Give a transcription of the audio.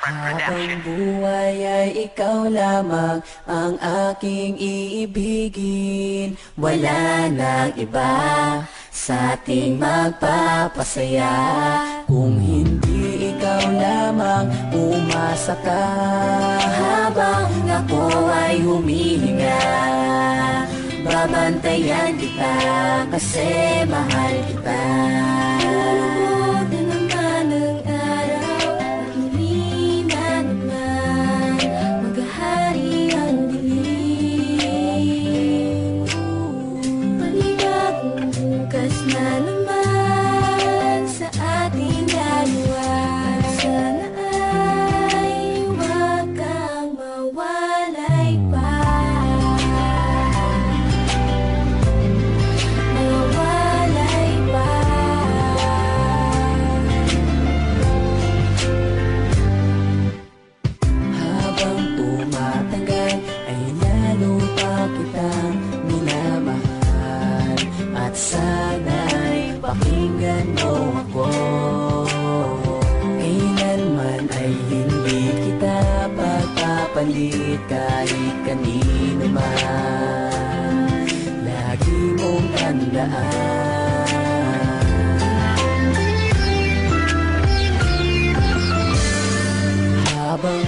Habang buhay ay ikaw lamang ang aking iibigin. Wala nang iba sa ating magpapasaya. Kung hindi ikaw lamang, umasa ka. Habang ako ay humihinga, babantayan kita kasi mahal kita. Sana'y pakinggan mo ako. Kailanman ay hindi kita pagpapalit kahit kanino man. Lagi mong tandaan, habang